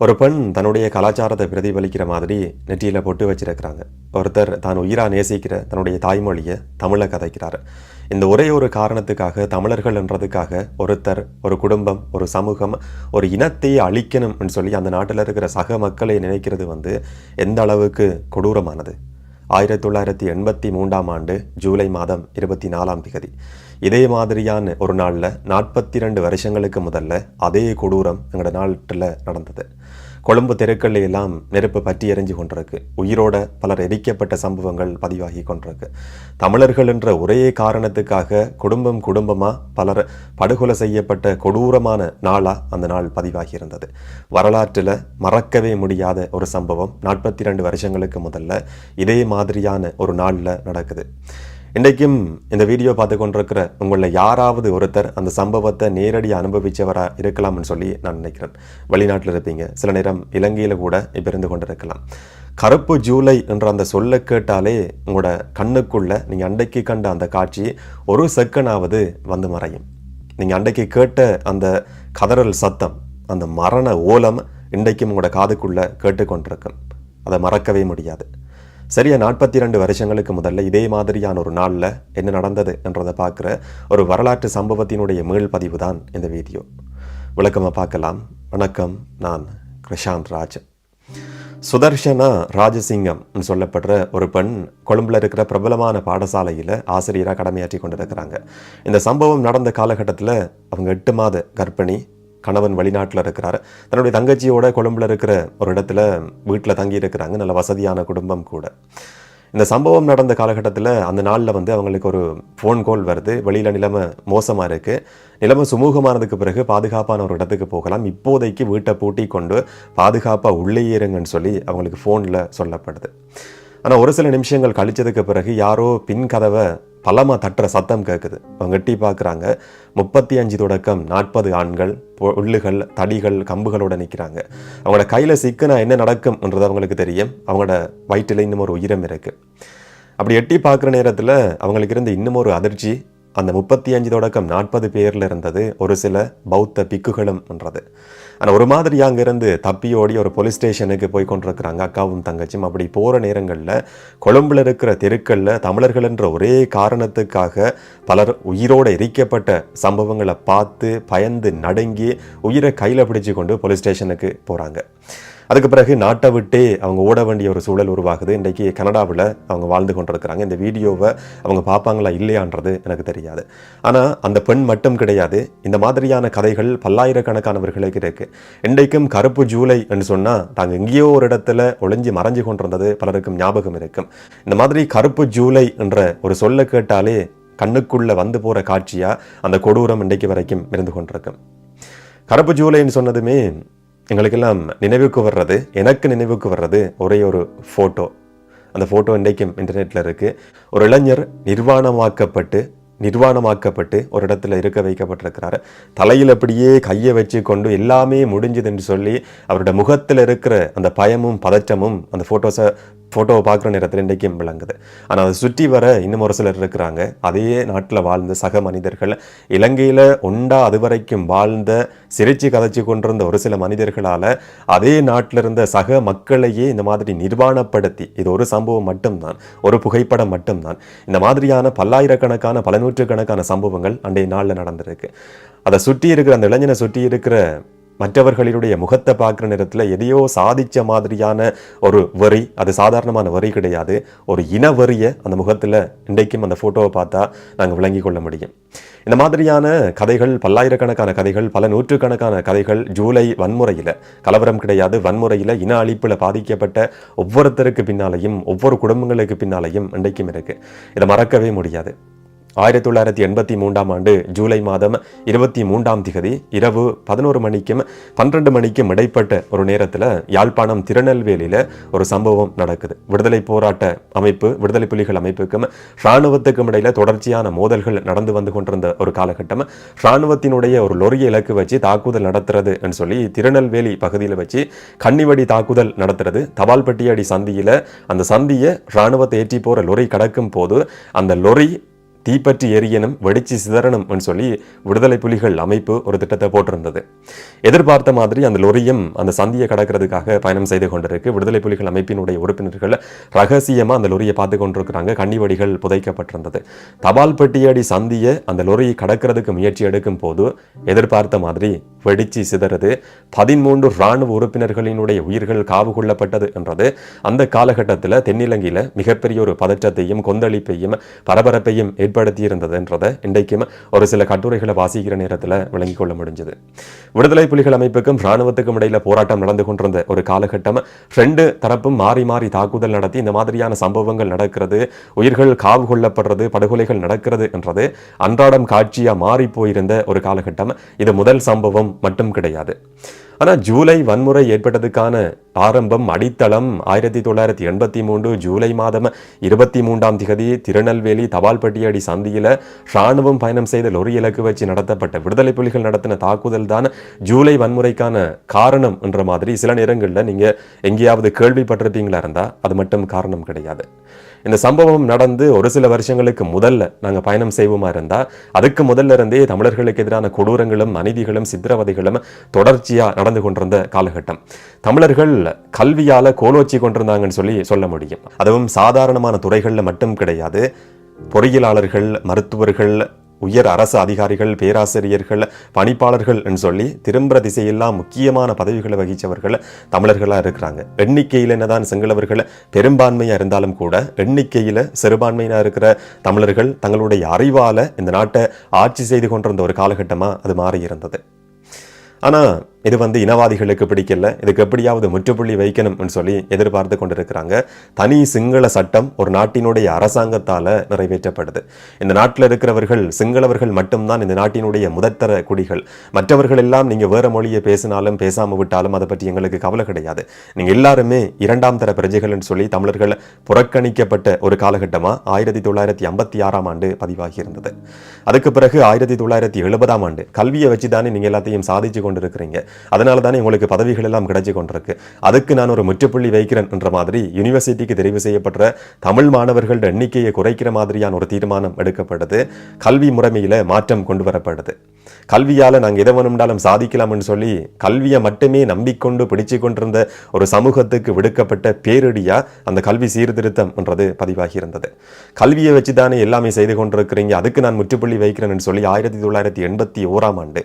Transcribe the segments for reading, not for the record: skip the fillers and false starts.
ஒரு பெண் தன்னுடைய கலாச்சாரத்தை பிரதிபலிக்கிற மாதிரி நெற்றியில் பொட்டு வச்சிருக்கிறாங்க. ஒருத்தர் தான் உயிரா நேசிக்கிற தன்னுடைய தாய்மொழியை தமிழை கதைக்கிறார். இந்த ஒரே ஒரு காரணத்துக்காக, தமிழர்கள் என்றதுக்காக ஒருத்தர், ஒரு குடும்பம், ஒரு சமூகம், ஒரு இனத்தையே அழிக்கணும்னு சொல்லி அந்த நாட்டில் இருக்கிற சக மக்களை நினைக்கிறது எந்த அளவுக்கு கொடூரமானது. 1983 ஆண்டு ஜூலை மாதம் 24 இதே மாதிரியான ஒரு நாளில் 42 வருஷங்களுக்கு முதல்ல அதே கொடூரம் எங்களோட நாட்டில் நடந்தது. கொழும்பு தெருக்கள் எல்லாம் நெருப்பு பற்றி எரிஞ்சு கொண்டிருக்கு. உயிரோட பலர் எரிக்கப்பட்ட சம்பவங்கள் பதிவாகி கொண்டிருக்கு. தமிழர்கள் என்ற ஒரே காரணத்துக்காக குடும்பமாக பலர் படுகொலை செய்யப்பட்ட கொடூரமான நாளாக அந்த நாள் பதிவாகி இருந்தது. வரலாற்றில் மறக்கவே முடியாத ஒரு சம்பவம் 42 வருஷங்களுக்கு முதல்ல இதே மாதிரியான ஒரு நாளில் நடக்குது. இன்றைக்கும் இந்த வீடியோ பார்த்து கொண்டிருக்கிற உங்களில் யாராவது ஒருத்தர் அந்த சம்பவத்தை நேரடியாக அனுபவித்தவராக இருக்கலாம்னு சொல்லி நான் நினைக்கிறேன். வெளிநாட்டில் இருப்பீங்க, சில நேரம் இலங்கையில் கூட இப்போ இருந்து கொண்டு இருக்கலாம். கருப்பு ஜூலை என்ற அந்த சொல்ல கேட்டாலே உங்களோட கண்ணுக்குள்ள நீங்கள் அன்றைக்கு கண்ட அந்த காட்சி ஒரு செகண்டாவது வந்து மறையும். நீங்கள் அன்றைக்கு கேட்ட அந்த கதறல் சத்தம், அந்த மரண ஓலம் இன்றைக்கும் உங்களோட காதுக்குள்ளே கேட்டுக்கொண்டிருக்கும். அதை மறக்கவே முடியாது. சரியா 42 வருஷங்களுக்கு முதல்ல இதே மாதிரியான ஒரு நாளில் என்ன நடந்தது என்றதை பார்க்குற ஒரு வரலாற்று சம்பவத்தினுடைய மீள்பதிவு தான் இந்த வீடியோ. விளக்கமாக பார்க்கலாம். வணக்கம், நான் கிருஷாந்த் ராஜ். சுதர்ஷனா ராஜசிங்கம் சொல்லப்படுற ஒரு பெண் கொழும்பில் இருக்கிற பிரபலமான பாடசாலையில் ஆசிரியராக கடமையாற்றி கொண்டிருக்கிறாங்க. இந்த சம்பவம் நடந்த காலகட்டத்தில் அவங்க 8 மாத கர்ப்பிணி. கணவன் வெளிநாட்டில் இருக்கிறார். தன்னுடைய தங்கச்சியோட கொழும்பில் இருக்கிற ஒரு இடத்துல வீட்டில் தங்கி இருக்கிறாங்க. நல்ல வசதியான குடும்பம் கூட. இந்த சம்பவம் நடந்த காலகட்டத்தில் அந்த நாளில் அவங்களுக்கு ஒரு ஃபோன் கால் வருது. வெளியில் நிலைமை மோசமாக இருக்குது, நிலைமை சுமூகமானதுக்கு பிறகு பாதுகாப்பான ஒரு இடத்துக்கு போகலாம், இப்போதைக்கு வீட்டை பூட்டி கொண்டு பாதுகாப்பாக உள்ளே ஏறுங்கன்னு சொல்லி அவங்களுக்கு ஃபோனில் சொல்லப்படுது. ஆனால் ஒரு சில நிமிஷங்கள் கழிச்சதுக்கு பிறகு யாரோ பின் கதவை பலமாக தட்டுற சத்தம் கேட்குது. அவங்க எட்டி பார்க்குறாங்க. 35 தொடக்கம் 40 ஆண்கள் உள்ளுகள், தடிகள், கம்புகளோட நிற்கிறாங்க. அவங்களோட கையில் சிக்கினா என்ன நடக்கும்ன்றது அவங்களுக்கு தெரியும். அவங்களோட வயிற்றில் இன்னும் ஒரு உயிரம் இருக்குது. அப்படி எட்டி பார்க்குற நேரத்தில் அவங்களுக்கு இருந்த இன்னும் ஒரு அதிர்ச்சி, அந்த 35 தொடக்கம் 40 பேரில் இருந்தது ஒரு சில பௌத்த பிக்குகளும் என்றது. ஆனால் ஒரு மாதிரி அங்கேருந்து தப்பியோடி ஒரு போலீஸ் ஸ்டேஷனுக்கு போய் கொண்டிருக்கிறாங்க அக்காவும் தங்கச்சும். அப்படி போகிற நேரங்களில் கொழும்பில் இருக்கிற தெருக்களில் தமிழர்கள் என்ற ஒரே காரணத்துக்காக பலர் உயிரோடு எரிக்கப்பட்ட சம்பவங்களை பார்த்து பயந்து நடுங்கி உயிரை கையில் பிடிச்சு கொண்டு போலீஸ் ஸ்டேஷனுக்கு போகிறாங்க. அதுக்கு பிறகு நாட்டை விட்டே அவங்க ஓட வேண்டிய ஒரு சூழல் உருவாகுது. இன்றைக்கி கனடாவில் அவங்க வாழ்ந்து கொண்டிருக்கிறாங்க. இந்த வீடியோவை அவங்க பார்ப்பாங்களா இல்லையான்றது எனக்கு தெரியாது. ஆனால் அந்த பெண் மட்டும் கிடையாது, இந்த மாதிரியான கதைகள் பல்லாயிரக்கணக்கானவர்களுக்கு இருக்குது. இன்றைக்கும் கருப்பு ஜூலை என்று சொன்னால் தாங்க எங்கேயோ ஒரு இடத்துல ஒளிஞ்சு மறைஞ்சு கொண்டிருந்தது பலருக்கும் ஞாபகம் இருக்கும். இந்த மாதிரி கருப்பு ஜூலை என்ற ஒரு சொல்ல கேட்டாலே கண்ணுக்குள்ளே வந்து போகிற காட்சியாக அந்த கொடூரம் இன்றைக்கு வரைக்கும் இருந்து கொண்டிருக்கும். கருப்பு ஜூலைன்னு சொன்னதுமே எங்களுக்கெல்லாம் நினைவுக்கு வர்றது, எனக்கு நினைவுக்கு வர்றது ஒரே ஒரு ஃபோட்டோ. அந்த ஃபோட்டோ இன்றைக்கும் இன்டர்நெட்டில் இருக்குது. ஒரு இளைஞர் நிர்வாணமாக்கப்பட்டு ஒரு இடத்துல இருக்க வைக்கப்பட்டிருக்கிறாரு. தலையில் அப்படியே கையை வச்சு கொண்டு எல்லாமே முடிஞ்சதுன்னு சொல்லி அவரோட முகத்தில் இருக்கிற அந்த பயமும் பதற்றமும் அந்த ஃபோட்டோவை பார்க்குற நேரத்தில் இன்றைக்கும் விளங்குது. ஆனால் அதை சுற்றி வர இன்னும் ஒரு சிலர் இருக்கிறாங்க. அதே நாட்டில் வாழ்ந்த சக மனிதர்கள், இலங்கையில் அது வரைக்கும் வாழ்ந்த சிரிச்சு கதைச்சு கொண்டிருந்த ஒரு சில மனிதர்களால் அதே நாட்டில் இருந்த சக மக்களையே இந்த மாதிரி நிர்வாணப்படுத்தி, இது ஒரு சம்பவம் மட்டும்தான், ஒரு புகைப்படம் மட்டும்தான், இந்த மாதிரியான பல்லாயிரக்கணக்கான பல நூற்றுக்கணக்கான சம்பவங்கள் அன்றைய நாளில் நடந்திருக்கு. அதை சுற்றி இருக்கிற அந்த இளைஞனை சுற்றி இருக்கிற மற்றவர்களுடைய முகத்தை பார்க்குற நேரத்தில் எதையோ சாதித்த மாதிரியான ஒரு வரி, அது சாதாரணமான வரி கிடையாது, ஒரு இன வரியை அந்த முகத்தில் இன்றைக்கும் அந்த ஃபோட்டோவை பார்த்தா நாங்கள் விளங்கி கொள்ள முடியும். இந்த மாதிரியான கதைகள், பல்லாயிரக்கணக்கான கதைகள், பல நூற்றுக்கணக்கான கதைகள் ஜூலை வன்முறையில், கலவரம் கிடையாது, வன்முறையில் இன அழிப்பில் பாதிக்கப்பட்ட ஒவ்வொருத்தருக்கு பின்னாலையும், ஒவ்வொரு குடும்பங்களுக்கு பின்னாலையும் இன்றைக்கும் இருக்குது. இதை மறக்கவே முடியாது. 1983 ஆண்டு ஜூலை மாதம் 23 இரவு 11 மணிக்கும் 12 மணிக்கும் இடைப்பட்ட ஒரு நேரத்தில் யாழ்ப்பாணம் திருநெல்வேலியில் ஒரு சம்பவம் நடக்குது. விடுதலை போராட்ட அமைப்பு, விடுதலை புலிகள் அமைப்புக்கும் இராணுவத்துக்கும் இடையில தொடர்ச்சியான மோதல்கள் நடந்து வந்து கொண்டிருந்த ஒரு காலகட்டம். இராணுவத்தினுடைய ஒரு லொரியை இலக்கு வச்சு தாக்குதல் நடத்துறது சொல்லி திருநெல்வேலி பகுதியில் வச்சு கன்னிவடி தாக்குதல் நடத்துறது. தபால்பட்டியடி சந்தியில் அந்த சந்தியை இராணுவத்தை ஏற்றி போகிற லொரி கடக்கும் போது அந்த லொரி தீப்பற்றி எரியணும், வெடிச்சு சிதறணும் சொல்லி விடுதலை புலிகள் அமைப்பு ஒரு திட்டத்தை போட்டிருந்தது. எதிர்பார்த்த மாதிரி அந்த லொரியும் அந்த சந்தியை கடக்கிறதுக்காக பயணம் செய்து கொண்டிருக்கு. விடுதலை புலிகள் அமைப்பினுடைய உறுப்பினர்கள் ரகசியமா அந்த லொரியை பார்த்து கொண்டிருக்கிறாங்க. கண்ணிவடிகள் புதைக்கப்பட்டிருந்தது. தபால் பெட்டியடி சந்தியை அந்த லொரியை கடக்கிறதுக்கு முயற்சி எடுக்கும் போது எதிர்பார்த்த மாதிரி வெடிச்சு சிதறது. 13 இராணுவ உறுப்பினர்களினுடைய உயிர்கள் காவு கொள்ளப்பட்டது என்றது அந்த காலகட்டத்தில் தென்னிலங்கையில் மிகப்பெரிய ஒரு பதற்றத்தையும் கொந்தளிப்பையும் பரபரப்பையும் ஏற்படுத்தி இருந்தது என்றதை இன்றைக்கும் ஒரு சில கட்டுரைகளை வாசிக்கிற நேரத்தில் விளங்கிக் கொள்ள முடிஞ்சது. விடுதலை புலிகள் அமைப்புக்கும் இராணுவத்துக்கும் இடையில போராட்டம் நடந்து கொண்டிருந்த ஒரு காலகட்டம். 2 தரப்பும் மாறி மாறி தாக்குதல் நடத்தி இந்த மாதிரியான சம்பவங்கள் நடக்கிறது, உயிர்கள் காவு கொள்ளப்படுறது, படுகொலைகள் நடக்கிறது என்றது அன்றாடம் காட்சியா மாறி போயிருந்த ஒரு காலகட்டம். இது முதல் சம்பவம் மட்டும் கிடையாது. ஆனால் ஜூலை வன்முறை ஏற்பட்டதுக்கான ஆரம்பம் அடித்தளம் 1983 ஜூலை மாதம் 23 திருநெல்வேலி தபால்பட்டியடி சந்தியில இராணுவம் பயணம் செய்த லொரி இலக்கு வச்சு நடத்தப்பட்ட விடுதலை புலிகள் நடத்தின தாக்குதல் தான் ஜூலை வன்முறைக்கான காரணம் என்ற மாதிரி சில நேரங்களில் நீங்க எங்கேயாவது கேள்விப்பட்டிருப்பீங்களா இருந்தா அது மட்டும் காரணம் கிடையாது. இந்த சம்பவம் நடந்து ஒரு சில வருஷங்களுக்கு முதல்ல நாங்கள் பயணம் செய்வோமா இருந்தால் அதுக்கு முதல்ல இருந்தே தமிழர்களுக்கு எதிரான கொடூரங்களும் அநீதிகளும் சித்திரவதைகளும் தொடர்ச்சியா நடந்து கொண்டிருந்த காலகட்டம். தமிழர்கள் கல்வியால கோலோச்சி கொண்டிருந்தாங்கன்னு சொல்ல முடியும். அதுவும் சாதாரணமான துறைகளில் மட்டும் கிடையாது. பொறியியலாளர்கள், மருத்துவர்கள், உயர் அரசு அதிகாரிகள், பேராசிரியர்கள், பணிப்பாளர்கள் சொல்லி திரும்புற திசையெல்லாம் முக்கியமான பதவிகளை வகிச்சவர்கள் தமிழர்களாக இருக்கிறாங்க. எண்ணிக்கையில் என்னதான் சிங்களவர்கள் பெரும்பான்மையாக இருந்தாலும் கூட எண்ணிக்கையில் சிறுபான்மையாக இருக்கிற தமிழர்கள் தங்களுடைய அறிவால இந்த நாட்டை ஆட்சி செய்து கொண்டிருந்த ஒரு காலகட்டமாக அது மாறி இருந்தது. ஆனால் இது இனவாதிகளுக்கு பிடிக்கல. இதுக்கு எப்படியாவது முற்றுப்புள்ளி வைக்கணும்னு சொல்லி எதிர்பார்த்து கொண்டிருக்கிறாங்க. தனி சிங்கள சட்டம் ஒரு நாட்டினுடைய அரசாங்கத்தால நிறைவேற்றப்படுது. இந்த நாட்டில் இருக்கிறவர்கள் சிங்களவர்கள் மட்டும்தான் இந்த நாட்டினுடைய முதற்தர குடிகள். மற்றவர்கள் எல்லாம் நீங்க வேற மொழியை பேசினாலும் பேசாம விட்டாலும் அதை பற்றி எங்களுக்கு கவலை கிடையாது. நீங்க எல்லாருமே 2ஆம் தர பிரஜைகள் சொல்லி தமிழர்கள் புறக்கணிக்கப்பட்ட ஒரு காலகட்டமா 1956ஆம் ஆண்டு பதிவாகி இருந்தது. அதுக்கு பிறகு 1970ஆம் ஆண்டு கல்வியை வச்சுதானே நீங்க எல்லாத்தையும் சாதிச்சு கொண்டிருக்கிறீங்க, அதனால தானே உங்களுக்கு பதவிகள் எல்லாம் கிடைச்சு கொண்டிருக்கு, அதுக்கு நான் ஒரு முற்றுப்புள்ளி வைக்கிறேன் என்ற மாதிரி யூனிவர்சிட்டிக்கு தெரிவு செய்யப்பட்ட தமிழ் மாணவர்களோட எண்ணிக்கையை குறைக்கிற மாதிரியான ஒரு தீர்மானம் எடுக்கப்பட்டது. கல்வி முறைமையில மாற்றம் கொண்டு வரப்படுது. கல்வியால நாங்கள் எதை வேணும்னாலும் சாதிக்கலாம்னு சொல்லி கல்வியை மட்டுமே நம்பிக்கொண்டு பிடிச்சு கொண்டிருந்த ஒரு சமூகத்துக்கு விடுக்கப்பட்ட பேரிடியா அந்த கல்வி சீர்திருத்தம் என்றது பதிவாகி இருந்தது. கல்வியை வச்சுதானே எல்லாமே செய்து கொண்டிருக்கிறீங்க, அதுக்கு நான் முற்றுப்புள்ளி வைக்கிறேன் சொல்லி 1981ஆம் ஆண்டு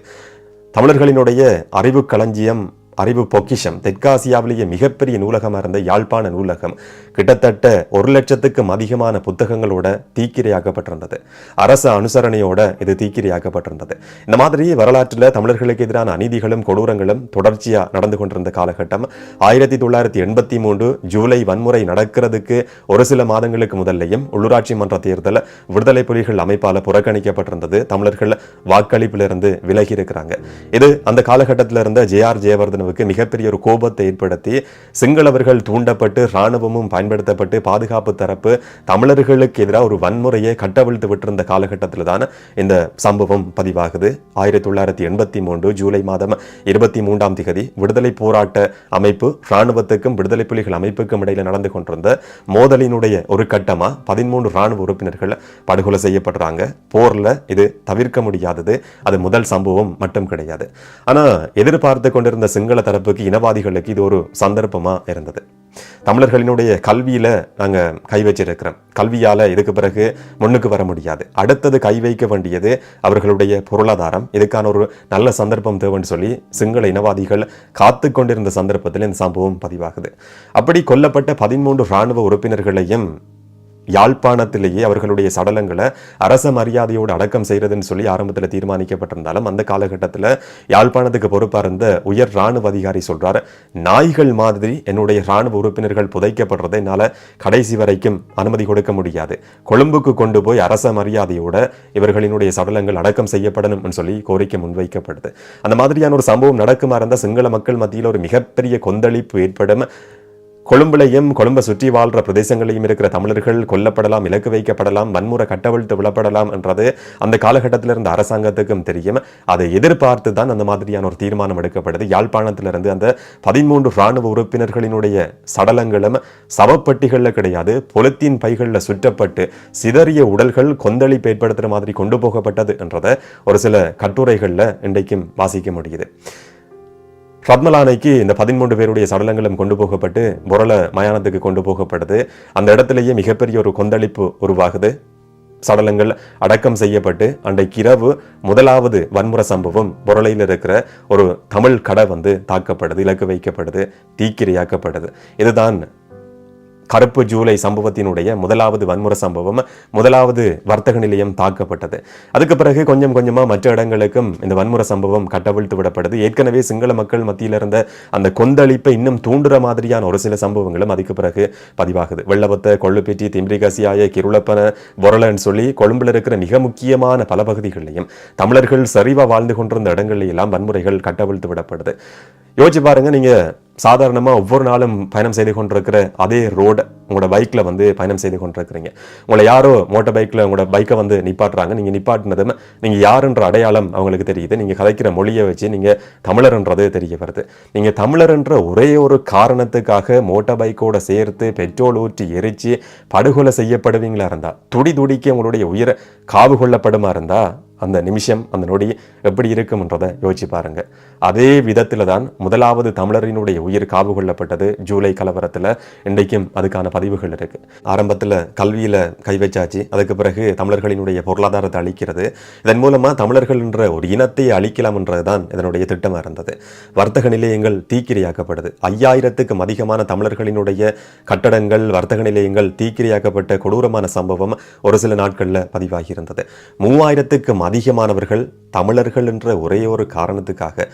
தமிழர்களினுடைய அறிவு களஞ்சியம், அறிவு பொக்கிஷம், தெற்காசியாவிலேயே மிகப்பெரிய நூலகமாக இருந்த யாழ்ப்பாண நூலகம் கிட்டத்தட்ட 1,00,000க்கும் அதிகமான புத்தகங்களோட தீக்கிரையாக்கப்பட்டிருந்தது. அரச அனுசரணையோட இது தீக்கிரையாக்கப்பட்டிருந்தது. இந்த மாதிரி வரலாற்றில் தமிழர்களுக்கு எதிரான அநீதிகளும் கொடூரங்களும் தொடர்ச்சியா நடந்து கொண்டிருந்த காலகட்டம். 1983 ஜூலை வன்முறை நடக்கிறதுக்கு ஒரு சில மாதங்களுக்கு முதல்லையும் உள்ளூராட்சி மன்ற தேர்தல் விடுதலை புலிகள் அமைப்பால புறக்கணிக்கப்பட்டிருந்தது. தமிழர்கள் வாக்களிப்பிலிருந்து விலகி இருக்கிறாங்க. இது அந்த காலகட்டத்தில் இருந்த ஜே.ஆர். ஜெயவர்தன மிகப்பெரிய ஒரு கோபத்தை ஏற்படுத்தி சிங்களவர்கள் தூண்டப்பட்டு இராணுவமும் பயன்படுத்தப்பட்டு பாதுகாப்பு தரப்பு தமிழர்களுக்கு எதிராக ஒரு வன்முறையை கட்டவிழ்த்து விட்டிருந்த காலகட்டத்தில் தான் இந்த சம்பவம் பதிவாகுது. 1983 ஜூலை மாதம் 23ஆம் தேதி விடுதலை போராட்ட அமைப்பு இராணுவத்துக்கும் விடுதலை புலிகள் அமைப்புக்கும் இடையில நடந்து கொண்டிருந்த மோதலினுடைய ஒரு கட்டமா 13 இராணுவ உறுப்பினர்கள் படுகொலை செய்யப்படுறாங்க. போர்ல இது தவிர்க்க முடியாதது. அது முதல் சம்பவம் மட்டும் கிடையாது. ஆனா எதிர்பார்த்து கொண்டிருந்த சிங்கள தரப்புக்கு, இனவாதிகளுக்கு இது ஒரு சந்தர்ப்பமா இருந்தது. தமிழர்களினுடைய கல்வியில நாங்க கை வச்சிருக்கிறோம், கல்வியால இதுக்கு பிறகு முன்னுக்கு வர முடியாது, அடுத்தது கை வைக்க வேண்டியது அவர்களுடைய பொருளாதாரம், இதுக்கான ஒரு நல்ல சந்தர்ப்பம் தேவைன்னு சொல்லி சிங்கள இனவாதிகள் காத்து கொண்டிருந்த சந்தர்ப்பத்தில் இந்த சம்பவம் பதிவாகுது. அப்படி கொல்லப்பட்ட 13 இராணுவ உறுப்பினர்களையும் யாழ்ப்பாணத்திலேயே அவர்களுடைய சடலங்களை அரச மரியாதையோடு அடக்கம் செய்யறதுன்னு சொல்லி ஆரம்பத்தில் தீர்மானிக்கப்பட்டிருந்தாலும் அந்த காலகட்டத்தில் யாழ்ப்பாணத்துக்கு பொறுப்பாக இருந்த உயர் இராணுவ அதிகாரி சொல்றாரு, நாய்கள் மாதிரி என்னுடைய இராணுவ உறுப்பினர்கள் புதைக்கப்படுறதை என்னால் கடைசி வரைக்கும் அனுமதி கொடுக்க முடியாது, கொழும்புக்கு கொண்டு போய் அரச மரியாதையோட இவர்களினுடைய சடலங்கள் அடக்கம் செய்யப்படணும் சொல்லி கோரிக்கை முன்வைக்கப்படுது. அந்த மாதிரியான ஒரு சம்பவம் நடக்குமா இருந்தால் சிங்கள மக்கள் மத்தியில் ஒரு மிகப்பெரிய கொந்தளிப்பு ஏற்படும். கொழும்புலையும் கொழும்பை சுற்றி வாழ்ற பிரதேசங்களையும் இருக்கிற தமிழர்கள் கொல்லப்படலாம், இலக்கு வைக்கப்படலாம், வன்முறை கட்டவிழ்த்து விழப்படலாம் என்றது அந்த காலகட்டத்தில் இருந்த அரசாங்கத்துக்கும் தெரியும். அதை எதிர்பார்த்து தான் அந்த மாதிரியான ஒரு தீர்மானம் எடுக்கப்படுது. யாழ்ப்பாணத்திலிருந்து அந்த 13 இராணுவ உறுப்பினர்களினுடைய சடலங்களும் சவப்பட்டிகளில் கிடையாது, பொலித்தீன் பைகளில் சுற்றப்பட்டு சிதறிய உடல்கள் கொந்தளிப்பு ஏற்படுத்துகிற மாதிரி கொண்டு போகப்பட்டது என்றதை ஒரு சில கட்டுரைகளில் இன்றைக்கும் வாசிக்க முடியுது. ரத்மலானைக்கு இந்த 13 பேருடைய சடலங்களும் கொண்டு போகப்பட்டு பொரள மயானத்துக்கு கொண்டு போகப்படுது. அந்த இடத்திலேயே மிகப்பெரிய ஒரு கொந்தளிப்பு உருவாகுது. சடலங்கள் அடக்கம் செய்யப்பட்டு அன்றைக்கு இரவு முதலாவது வன்முறை சம்பவம் பொரளையில் இருக்கிற ஒரு தமிழ் கடை தாக்கப்படுது, இலக்கு வைக்கப்படுது, தீக்கிரையாக்கப்படுது. இதுதான் கருப்பு ஜூலை சம்பவத்தினுடைய முதலாவது வன்முறை சம்பவம், முதலாவது வர்த்தக நிலையம் தாக்கப்பட்டது. அதுக்கு பிறகு கொஞ்சம் கொஞ்சமா மற்ற இடங்களுக்கும் இந்த வன்முறை சம்பவம் கட்டவிழ்த்து விடப்படுது. ஏற்கனவே சிங்கள மக்கள் மத்தியில் இருந்த அந்த கொந்தளிப்பை இன்னும் தூண்டுற மாதிரியான ஒரு சில சம்பவங்களும் அதுக்கு பிறகு பதிவாகுது. வெள்ளவத்த, கொள்ளுப்பேட்டி, திம்பிரிகாசியாய, கிருளப்பன, பொரளன்னு சொல்லி கொழும்புல இருக்கிற மிக முக்கியமான பல பகுதிகளிலையும் தமிழர்கள் சரிவா வாழ்ந்து கொண்டிருந்த இடங்களில் எல்லாம் வன்முறைகள் கட்டவிழ்த்து விடப்படுது. யோசிச்சு பாருங்க, நீங்க சாதாரணமா ஒவ்வொரு நாளும் பயணம் செய்து கொண்டிருக்கிற அதே ரோடு உங்களோட பைக்ல பயணம் செய்து கொண்டிருக்கிறீங்க. உங்களை யாரோ மோட்டார் பைக்ல உங்களோட பைக்கை நிப்பாட்டுறாங்க. நீங்க நிப்பாட்டினதும் நீங்க யாருன்ற அடையாளம் அவங்களுக்கு தெரியுது. நீங்க கதைக்கிற மொழியை வச்சு நீங்க தமிழர்ன்றது தெரிய வருது. நீங்க தமிழர்ன்ற ஒரே ஒரு காரணத்துக்காக மோட்டார் பைக்கோட சேர்த்து பெட்ரோல் ஊற்றி எரிச்சு படுகொலை செய்யப்படுவீங்களா இருந்தா, துடி துடிக்க உங்களுடைய உயிரை காவு கொள்ளப்படுமா இருந்தா அந்த நிமிஷம், அந்த நொடி எப்படி இருக்கும்ன்றதை யோசிச்சு பாருங்க. அதே விதத்துல தான் முதலாவது தமிழரினுடைய உயிர் காவு கொள்ளப்பட்டது ஜூலை கலவரத்துல. இன்றைக்கும் அதுக்கான பதிவுகள் இருக்கு. ஆரம்பத்துல கல்வியில கை வச்சாச்சு, அதுக்கு பிறகு தமிழர்களினுடைய பொருளாதாரத்தை அழிக்கிறது, இதன் மூலமா தமிழர்கள் என்ற ஒரு இனத்தை அழிக்கலாம் என்றதுதான் இதனுடைய திட்டமா இருந்தது. வர்த்தக நிலையங்கள் தீக்கிரையாக்கப்படுது. 5000க்கும் அதிகமான தமிழர்களினுடைய கட்டடங்கள், வர்த்தக நிலையங்கள் தீக்கிரையாக்கப்பட்ட கொடூரமான சம்பவம் ஒரு சில நாட்கள்ல பதிவாகி இருந்தது. 3000க்கும் அதிகமானவர்கள் தமிழர்கள் என்ற ஒரே ஒரு காரணத்துக்காக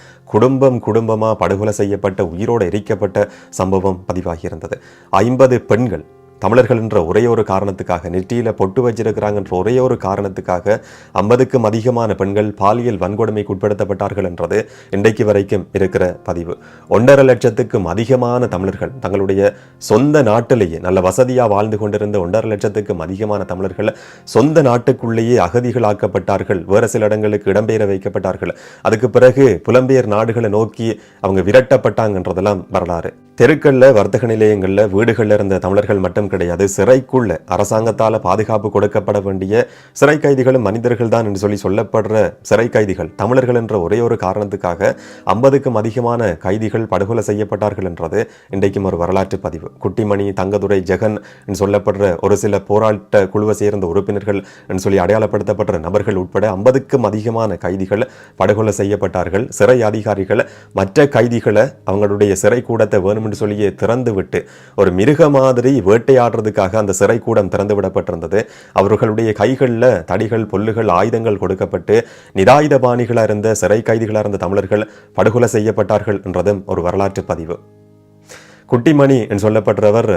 குடும்பமா படுகொலை செய்யப்பட்ட, உயிரோடு எரிக்கப்பட்ட சம்பவம் பதிவாகி இருந்தது. 50 பெண்கள் தமிழர்கள் என்ற ஒரே ஒரு காரணத்துக்காக, நெற்றியில பொட்டு வச்சிருக்கிறாங்கன்ற ஒரே ஒரு காரணத்துக்காக 50க்கும் அதிகமான பெண்கள் பாலியல் வன்கொடுமைக்கு உட்படுத்தப்பட்டார்கள் என்றது இன்றைக்கு வரைக்கும் இருக்கிற பதிவு. 1.5 லட்சத்துக்கும் அதிகமான தமிழர்கள் தங்களுடைய சொந்த நாட்டிலேயே நல்ல வசதியா வாழ்ந்து கொண்டிருந்த 1.5 லட்சத்துக்கும் அதிகமான தமிழர்கள் சொந்த நாட்டுக்குள்ளேயே அகதிகளாக்கப்பட்டார்கள், வேறு சில இடங்களுக்கு இடம்பெயர வைக்கப்பட்டார்கள். அதுக்கு பிறகு புலம்பெயர் நாடுகளை நோக்கி அவங்க விரட்டப்பட்டாங்கன்றதெல்லாம் வரலாறு. தெருக்கள்ல, வர்த்தக நிலையங்கள்ல, வீடுகள்ல இருந்த தமிழர்கள் மட்டும் கிடையாது, சிறைக்குள்ள அரசாங்கத்தால பாதுகாப்பு கொடுக்கப்பட வேண்டிய சிறை கைதிகளும் மனிதர்கள் தான் என்று சொல்லப்படுற சிறை கைதிகள் தமிழர்கள் என்ற ஒரே ஒரு காரணத்துக்காக 50க்கும் அதிகமான கைதிகள் படுகொலை செய்யப்பட்டார்கள் என்றது இன்றைக்கும் ஒரு வரலாற்று பதிவு. குட்டிமணி, தங்கதுரை, ஜெகன் சொல்லப்படுற ஒரு சில போராட்ட குழுவை சேர்ந்த உறுப்பினர்கள் சொல்லி அடையாளப்படுத்தப்பட்ட நபர்கள் உட்பட 50க்கும் அதிகமான கைதிகள் படுகொலை செய்யப்பட்டார்கள். சிறை அதிகாரிகள் மற்ற கைதிகளை அவங்களுடைய சிறை கூடத்தை வேணும் என்று சொல்லியே திறந்து விட்டு ஒரு மிருக மாதிரி வேட்டையாடுறதுக்காக அந்த சிறை கூடம் திறந்து விடப்பட்டிருந்தது. அவர்களுடைய கைகளில் தடிகள், பொல்லுகள், ஆயுதங்கள் கொடுக்கப்பட்டு நிராயுதபாணிகளாக இருந்த சிறை கைதிகளாக இருந்த தமிழர்கள் படுகொலை செய்யப்பட்டார்கள் என்றதும் ஒரு வரலாற்று பதிவு. குட்டிமணி என்று சொல்லப்படுறவர்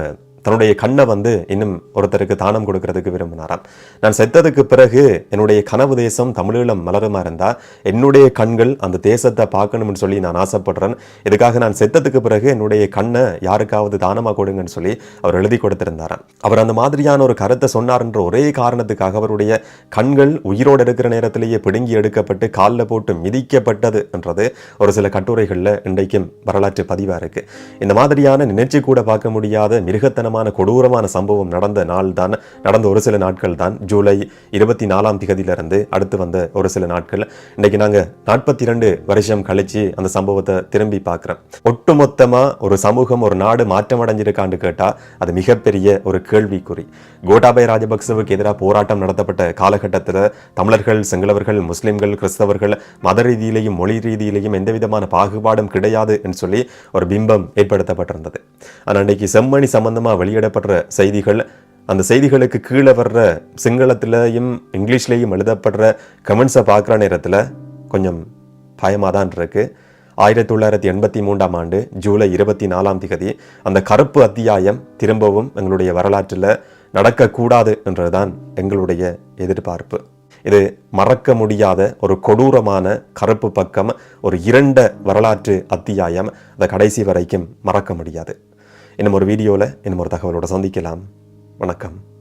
தன்னுடைய கண்ணை இன்னும் ஒருத்தருக்கு தானம் கொடுக்கறதுக்கு விரும்பினாராம். நான் செத்ததுக்கு பிறகு என்னுடைய கனவு தேசம் தமிழீழம் மலருமா இருந்தா என்னுடைய கண்கள் அந்த தேசத்தை பார்க்கணும்னு சொல்லி நான் ஆசைப்படுறேன். இதுக்காக நான் செத்ததுக்கு பிறகு என்னுடைய கண்ணை யாருக்காவது தானமா கொடுங்கன்னு சொல்லி அவர் எழுதி கொடுத்திருந்தாராம். அவர் அந்த மாதிரியான ஒரு கருத்தை சொன்னார்ன்ற ஒரே காரணத்துக்காக அவருடைய கண்கள் உயிரோடு இருக்கிற நேரத்திலேயே பிடுங்கி எடுக்கப்பட்டு காலில் போட்டு மிதிக்கப்பட்டது என்றது ஒரு சில கட்டுரைகள்ல இன்றைக்கும் வரலாற்று பதிவா இருக்கு. இந்த மாதிரியான நினைச்சு கூட பார்க்க முடியாத மிருகத்தனம் கொடூரமான சம்பவம் நடந்த ஒரு சில நாட்கள் தான் ஜூலை 24ஆம் தேதியிலிருந்து அடுத்து வந்த ஒரு சில நாட்கள். இன்னைக்கு நாங்க 42 வருஷம் கழிச்சு அந்த சம்பவத்தை திரும்பி பார்க்கிறோம். ஒட்டுமொத்தமா ஒரு சமூகம், ஒரு நாடு மாற்றம் அடைஞ்சிருக்கான்னு கேட்டா அது மிகப்பெரிய ஒரு கேள்விக்குறி. கோட்டாபய ராஜபக்சவுக்கு எதிராக போராட்டம் நடத்தப்பட்ட காலகட்டத்தில் தமிழர்கள், சிங்களவர்கள், முஸ்லிம்கள், கிறிஸ்தவர்கள் மத ரீதியிலையும் மொழி ரீதியிலையும் எந்த விதமான பாகுபாடும் கிடையாது என்று சொல்லி ஒரு பிம்பம் ஏற்படுத்தப்பட்டிருந்தது. ஆனால் இன்னைக்கு செம்மணி சம்பந்தமா வெளியிடப்படுற செய்திகள், அந்த செய்திகளுக்கு கீழே வர்ற சிங்களத்திலையும் இங்கிலீஷ்லையும் எழுதப்படுற கமெண்ட்ஸை பார்க்குற நேரத்தில் கொஞ்சம் பயமாக தான் இருக்கு. 1983ஆம் ஆண்டு ஜூலை 24ஆம் தேதி அந்த கருப்பு அத்தியாயம் திரும்பவும் எங்களுடைய வரலாற்றில் நடக்கக்கூடாது என்றதுதான் எங்களுடைய எதிர்பார்ப்பு. இது மறக்க முடியாத ஒரு கொடூரமான கருப்பு பக்கம், ஒரு இருண்ட வரலாற்று அத்தியாயம். அதை கடைசி வரைக்கும் மறக்க முடியாது. இன்னும் ஒரு வீடியோவில் இன்னும் ஒரு தகவலோட சந்திக்கலாம். வணக்கம்.